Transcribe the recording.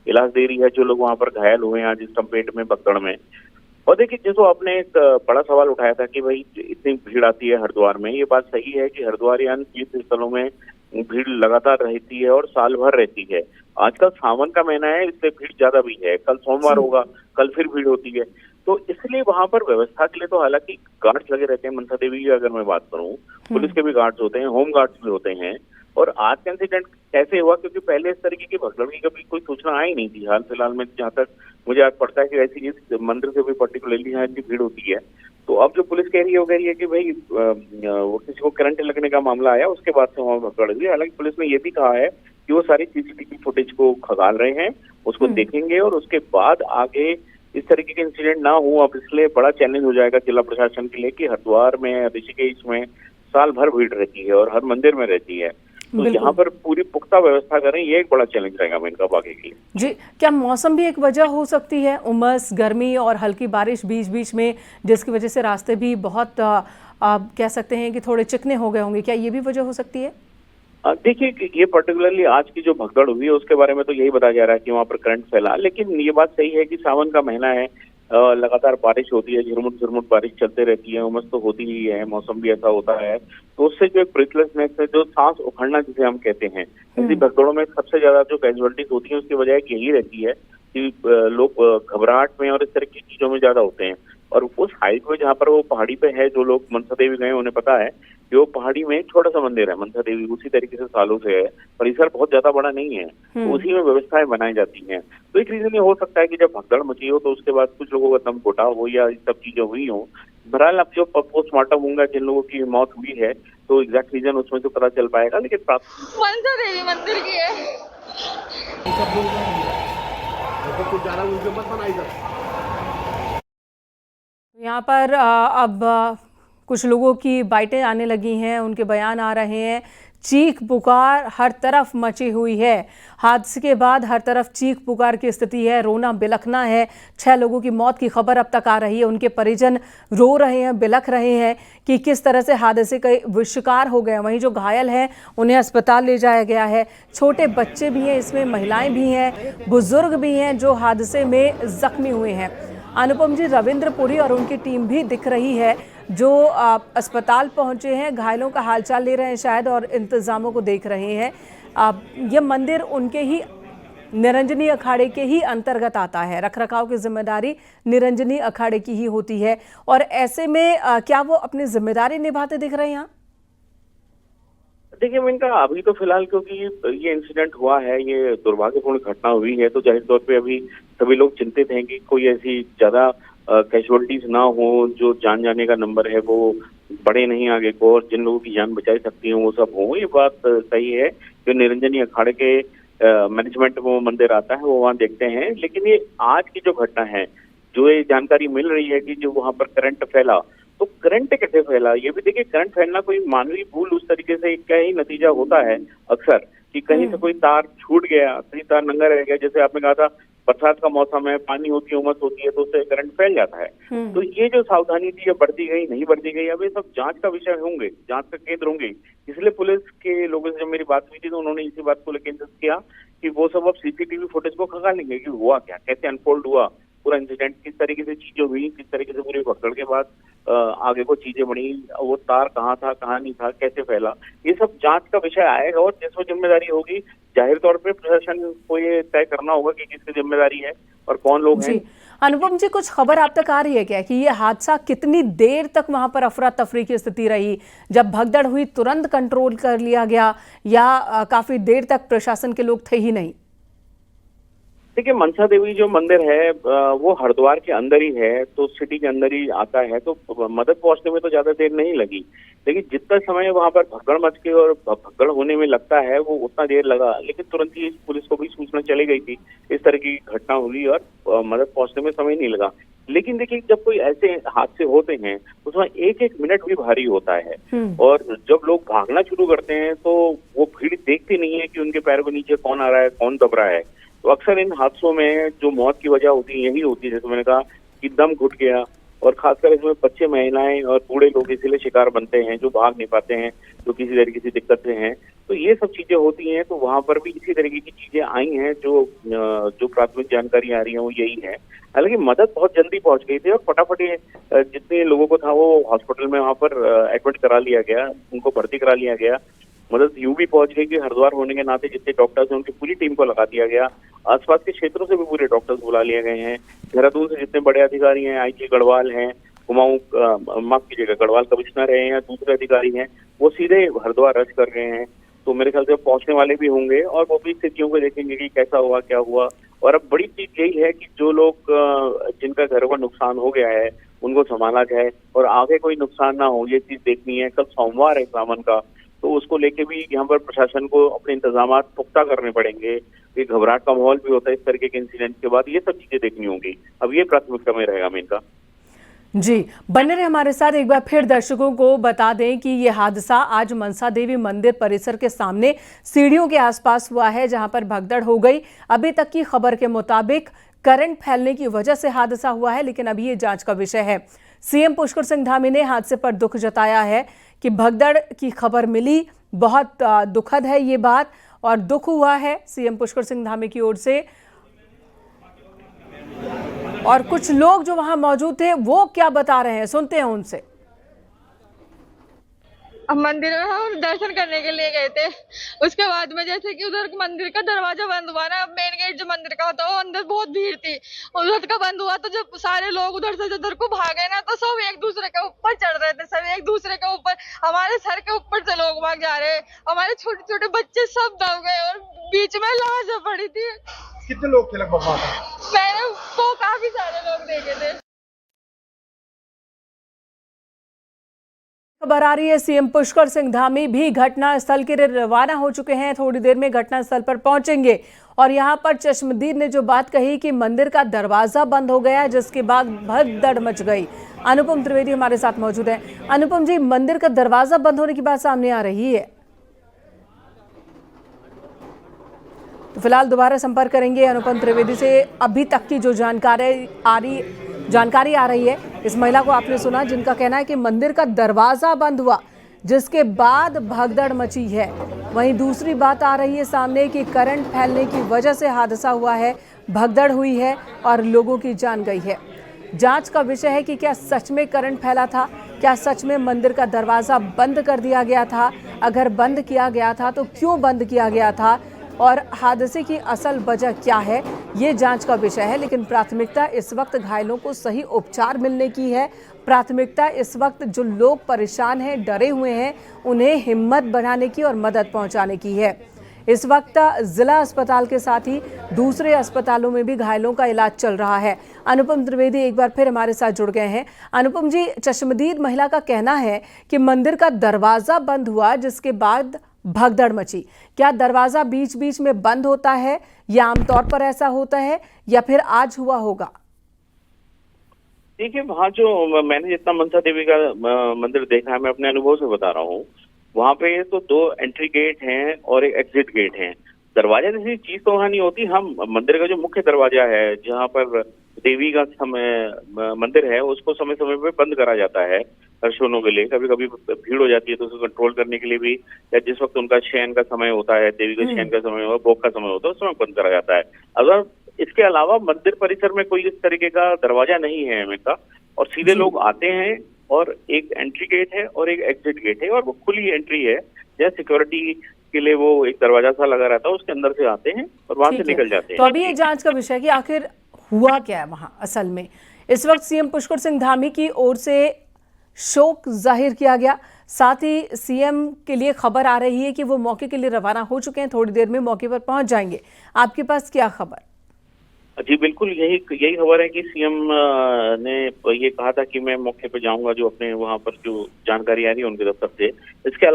इलाज दे रही है जो लोग वहां पर घायल हुए हैं आज इस टम्पेट में, भगदड़ में। और देखिए, जैसे आपने एक बड़ा सवाल उठाया था कि भाई इतनी भीड़ आती है हरिद्वार में, ये बात सही है कि हरिद्वार या अन्य तीर्थ स्थलों में भीड़ लगातार रहती है और साल भर रहती है। आजकल सावन का महीना है, इसलिए भीड़ ज्यादा भी है। कल सोमवार जी। होगा, कल फिर भीड़ होती है। तो इसलिए वहां पर व्यवस्था के लिए तो हालांकि गार्ड्स लगे रहते हैं। मनसा देवी की अगर मैं बात करूं, पुलिस के भी गार्ड्स होते हैं, होम गार्ड्स भी होते हैं। और आज का इंसिडेंट कैसे हुआ, क्योंकि पहले इस तरीके की भगदड़ की कभी कोई सूचना आई नहीं थी। हाल फिलहाल में जहाँ तक मुझे याद पड़ता है कि ऐसी इस मंदिर से भी पर्टिकुलरली यहाँ इतनी भीड़ होती है। तो अब जो पुलिस कह रही है वो कह रही है कि भाई वो किसी को करंट लगने का मामला आया, उसके बाद से वहाँ भगदड़ हुई। हालांकि पुलिस ने ये भी कहा है कि वो सारी सीसीटीवी फुटेज को खंगाल रहे हैं, उसको देखेंगे और उसके बाद आगे इस तरीके के इंसिडेंट ना हो। अब इसलिए बड़ा चैलेंज हो जाएगा जिला प्रशासन के लिए कि हरिद्वार में, ऋषिकेश में साल भर भीड़ रहती है और हर मंदिर में रहती है, तो यहाँ पर पूरी पुख्ता व्यवस्था करें, ये एक बड़ा चैलेंज रहेगा इनका बाकी के लिए। जी, क्या मौसम भी एक वजह हो सकती है, उमस, गर्मी और हल्की बारिश बीच बीच में, जिसकी वजह से रास्ते भी बहुत कह सकते हैं कि थोड़े चिकने हो गए होंगे, क्या ये भी वजह हो सकती है? देखिए, ये पर्टिकुलरली आज की जो भगदड़ हुई है उसके बारे में तो यही बताया जा रहा है कि वहाँ पर करंट फैला। लेकिन ये बात सही है कि सावन का महीना है, लगातार बारिश होती है, झुरमुट झुरमुट बारिश चलते रहती है, उमस तो होती ही है, मौसम भी ऐसा होता है। तो उससे जो एक ब्रीथलेसनेस है, जो सांस उखड़ना जिसे हम कहते हैं, ऐसी भगदड़ों में सबसे ज्यादा जो कैजुअलिटीज होती है उसकी वजह यही रहती है कि लोग घबराहट में और इस तरह की चीजों में ज्यादा होते हैं। और उस हाइट में जहाँ पर वो पहाड़ी पे है, जो लोग मनसा देवी गए उन्हें पता है कि वो पहाड़ी में एक छोटा सा मंदिर है मनसा देवी, उसी तरीके से सालों से है, परिसर बहुत ज्यादा बड़ा नहीं है, तो उसी में व्यवस्थाएं बनाई जाती हैं। तो एक रीजन ये हो सकता है कि जब भगदड़ मची हो तो उसके बाद कुछ लोगों का दम घुटा हो या ये सब चीजें हुई हो। बहरहाल अब जो पोस्टमार्टम होगा, जिन लोगों की मौत हुई है, तो एग्जैक्ट रीजन उसमें तो पता चल पाएगा। लेकिन मनसा देवी मंदिर की है। यहाँ पर अब कुछ लोगों की बाइटें आने लगी हैं, उनके बयान आ रहे हैं। चीख पुकार हर तरफ मची हुई है। हादसे के बाद हर तरफ चीख पुकार की स्थिति है, रोना बिलखना है। 6 लोगों की मौत की खबर अब तक आ रही है। उनके परिजन रो रहे हैं, बिलख रहे हैं कि किस तरह से हादसे का शिकार हो गए। वहीं जो घायल हैं उन्हें अस्पताल ले जाया गया है। छोटे बच्चे भी हैं, इसमें महिलाएं भी हैं, बुजुर्ग भी हैं जो हादसे में जख्मी हुए हैं। अनुपम जी, रविंद्रपुरी और उनकी टीम भी दिख रही है जो अस्पताल पहुंचे हैं, घायलों का हालचाल ले रहे हैं शायद और इंतजामों को देख रहे हैं। यह मंदिर उनके ही निरंजनी अखाड़े के ही अंतर्गत आता है। रखरखाव की जिम्मेदारी निरंजनी अखाड़े की ही होती है और ऐसे में क्या वो अपनी जिम्मेदारी निभाते दिख रहे हैं यहाँ? देखिए इनका अभी तो फिलहाल, क्योंकि ये इंसिडेंट हुआ है, ये दुर्भाग्यपूर्ण घटना हुई है, तो जाहिर तौर पे अभी सभी लोग चिंतित हैं कि कोई ऐसी ज्यादा कैजुअलिटीज ना हो, जो जान जाने का नंबर है वो बढ़े नहीं आगे को, और जिन लोगों की जान बचाई सकती है वो सब हो। ये बात सही है। जो निरंजनी अखाड़े के मैनेजमेंट में वो मंदिर आता है वो वहाँ देखते हैं। लेकिन ये आज की जो घटना है, जो ये जानकारी मिल रही है कि जो वहाँ पर करंट फैला, तो करंट कैसे फैला, ये भी देखिए। करंट फैलना कोई मानवीय भूल उस तरीके से क्या ही नतीजा होता है अक्सर, कि कहीं से कोई तार छूट गया, कहीं तार नंगा रह गया। जैसे आपने कहा था, बरसात का मौसम है, पानी होती है, उमस होती है, तो उससे करंट फैल जाता है। तो ये जो सावधानी थी, ये बढ़ती गई नहीं बढ़ती गई, अब ये सब जांच का विषय होंगे, जांच का केंद्र होंगे। इसलिए पुलिस के लोगों से जब मेरी बात हुई थी तो उन्होंने इसी बात को लेकर इंसिस्ट किया कि वो सब अब सीसीटीवी फुटेज को खंगालेंगे कि हुआ क्या, कैसे अनफोल्ड हुआ पूरा इंसिडेंट, किस तरीके से चीजें हुई, किस तरीके से पूरी भगदड़ के बाद आगे को चीजें बढ़ी, वो तार कहाँ था, कहाँ नहीं था, कैसे फैला, ये सब जांच का विषय आएगा। और जिसमें जिम्मेदारी होगी, जाहिर तौर पे प्रशासन को ये तय करना होगा कि किसकी जिम्मेदारी है और कौन लोग हैं। अनुपम जी, कुछ खबर आप तक आ रही है क्या कि ये हादसा कितनी देर तक वहां पर अफरा तफरी की स्थिति रही? जब भगदड़ हुई तुरंत कंट्रोल कर लिया गया या काफी देर तक प्रशासन के लोग थे ही नहीं? देखिए, मनसा देवी जो मंदिर है वो हरिद्वार के अंदर ही है, तो सिटी के अंदर ही आता है, तो मदद पहुंचने में तो ज्यादा देर नहीं लगी। लेकिन जितना समय वहां पर भगदड़ मच के और भगदड़ होने में लगता है वो उतना देर लगा। लेकिन तुरंत ही पुलिस को भी सूचना चली गई थी इस तरह की घटना हुई और मदद पहुंचने में समय नहीं लगा। लेकिन देखिए, जब कोई ऐसे हादसे होते हैं उसमें एक एक मिनट भी भारी होता है, और जब लोग भागना शुरू करते हैं तो वो भीड़ देखती नहीं है कि उनके पैर के नीचे कौन आ रहा है, कौन दब रहा है। तो अक्सर इन हादसों में जो मौत की वजह होती है यही होती है, जैसे मैंने कहा कि दम घुट गया, और खासकर इसमें बच्चे, महिलाएं और बूढ़े लोग इसीलिए शिकार बनते हैं, जो भाग नहीं पाते हैं, जो किसी तरीके की दिक्कत से हैं। तो ये सब चीजें होती हैं। तो वहां पर भी इसी तरीके की चीजें आई हैं। जो प्राथमिक जानकारी आ रही है वो यही है। हालांकि मदद बहुत जल्दी पहुंच गई थी और फटाफट जितने लोगों को था वो हॉस्पिटल में वहां पर एडमिट करा लिया गया, उनको भर्ती करा लिया गया। मदद यूं भी पहुंच गई कि हरिद्वार होने के नाते जितने डॉक्टर्स हैं उनकी पूरी टीम को लगा दिया गया। आसपास के क्षेत्रों से भी पूरे डॉक्टर्स बुला लिए गए हैं। देहरादून से जितने बड़े अधिकारी हैं, आईजी गढ़वाल हैं, माफ कीजिएगा, गढ़वाल कमिश्नर है या दूसरे अधिकारी हैं, वो सीधे हरिद्वार रश कर गए हैं। तो मेरे ख्याल से पहुंचने वाले भी होंगे और वो भी स्थितियों को देखेंगे कि कैसा हुआ, क्या हुआ। और अब बड़ी चीज यही है कि जो लोग जिनका घरों का नुकसान हो गया है उनको संभाला जाए और आगे कोई नुकसान ना हो, ये चीज देखनी है। कल सोमवार है सावन का, तो उसको लेके भी यहाँ पर प्रशासन को अपने इंतजाम पुख्ता करने पड़ेंगे। ये घबराहट का माहौल भी होता है इस तरीके के इंसिडेंट के बाद। ये सब चीजें देखनी होंगी। अब ये प्राथमिकता में रहेगा मेन का। जी, बने रहे हमारे साथ। एक बार फिर दर्शकों को बता दें कि ये हादसा आज मनसा देवी मंदिर परिसर के सामने सीढ़ियों के आसपास हुआ है, जहां पर भगदड़ हो गई। अभी तक की खबर के मुताबिक करंट फैलने की वजह से हादसा हुआ है, लेकिन अभी ये जांच का विषय है। सीएम पुष्कर सिंह धामी ने हादसे पर दुख जताया है कि भगदड़ की खबर मिली, बहुत दुखद है ये बात और दुख हुआ है सीएम पुष्कर सिंह धामी की ओर से। और कुछ लोग जो वहां मौजूद थे वो क्या बता रहे हैं, सुनते हैं उनसे। अब मंदिर में हम दर्शन करने के लिए गए थे। उसके बाद में जैसे कि उधर मंदिर का दरवाजा बंद हुआ ना, मेन गेट जो मंदिर का होता है वो अंदर बहुत भीड़ थी, उधर का बंद हुआ। तो जब सारे लोग उधर से उधर को भागे ना, तो सब एक दूसरे के ऊपर चढ़ रहे थे, सब एक दूसरे के ऊपर, हमारे सर के ऊपर से लोग भाग जा रहे, हमारे छोटे छोटे बच्चे सब दब गए और बीच में लाश पड़ी थी। कितने लोग थे लगभग वहां पर? मैंने वो काफी सारे लोग देखे थे। खबर आ रही है सीएम पुष्कर सिंह धामी भी घटना स्थल के लिए रवाना हो चुके हैं। थोड़ी देर में घटना स्थल पर पहुंचेंगे और यहां पर चश्मदीद ने जो बात कही कि मंदिर का दरवाजा बंद हो गया, जिसके बाद भगदड़ मच गई। अनुपम त्रिवेदी हमारे साथ मौजूद हैं। अनुपम जी, मंदिर का दरवाजा बंद होने की बात सामने आ रही है, तो फिलहाल दोबारा संपर्क करेंगे अनुपम त्रिवेदी से। अभी तक की जो जानकारी आ रही है, इस महिला को आपने सुना जिनका कहना है कि मंदिर का दरवाजा बंद हुआ, जिसके बाद भगदड़ मची है। वहीं दूसरी बात आ रही है सामने कि करंट फैलने की वजह से हादसा हुआ है, भगदड़ हुई है और लोगों की जान गई है। जांच का विषय है कि क्या सच में करंट फैला था, क्या सच में मंदिर का दरवाजा बंद कर दिया गया था, अगर बंद किया गया था तो क्यों बंद किया गया था और हादसे की असल वजह क्या है, ये जांच का विषय है। लेकिन प्राथमिकता इस वक्त घायलों को सही उपचार मिलने की है। प्राथमिकता इस वक्त जो लोग परेशान हैं, डरे हुए हैं, उन्हें हिम्मत बढ़ाने की और मदद पहुंचाने की है। इस वक्त जिला अस्पताल के साथ ही दूसरे अस्पतालों में भी घायलों का इलाज चल रहा है। अनुपम त्रिवेदी एक बार फिर हमारे साथ जुड़ गए हैं। अनुपम जी, चश्मदीद महिला का कहना है कि मंदिर का दरवाजा बंद हुआ, जिसके बाद भगदड़ मची। क्या दरवाजा बीच बीच में बंद होता है या आमतौर पर ऐसा होता है या फिर आज हुआ होगा? देखिए, वहाँ जो मैंने जितना मनसा देवी का मंदिर देखा है, मैं अपने अनुभव से बता रहा हूँ, वहाँ पे तो 2 एंट्री गेट हैं और एक एग्जिट गेट है। दरवाजा जैसी चीज तो वहाँ नहीं होती। हम मंदिर का जो मुख्य दरवाजा है, जहाँ पर देवी का मंदिर है, उसको समय समय पे बंद करा जाता है दर्शनों के लिए। कभी कभी भीड़ हो जाती है तो उसको कंट्रोल करने के लिए भी, या जिस वक्त उनका शयन का समय होता है, देवी का शयन का समय होता है, भोग का समय होता है, उस समय बंद करा जाता है। अगर इसके अलावा मंदिर परिसर में कोई इस तरीके का दरवाजा नहीं है हमेशा, और सीधे लोग आते हैं और एक एंट्री गेट है और एक एग्जिट गेट है और वो खुली एंट्री है, जैसे सिक्योरिटी के लिए वो एक दरवाजा सा लगा रहता है, उसके अंदर से आते हैं और वहां से निकल जाते हैं। तो अभी ये जांच का विषय है कि आखिर हुआ क्या है वहां असल में। इस वक्त सीएम पुष्कर सिंह धामी की ओर से शोक जाहिर किया गया, साथ ही सीएम के लिए खबर आ रही है कि वो मौके के लिए रवाना हो चुके हैं, थोड़ी देर में मौके पर पहुंच जाएंगे। आपके पास क्या खबर? जी बिल्कुल, यही खबर है कि सीएम ने ये कहा था कि मैं मौके पे जाऊंगा, जो अपने वहां पर जो जानकारी आ रही है उनके दफ्तर से। इसके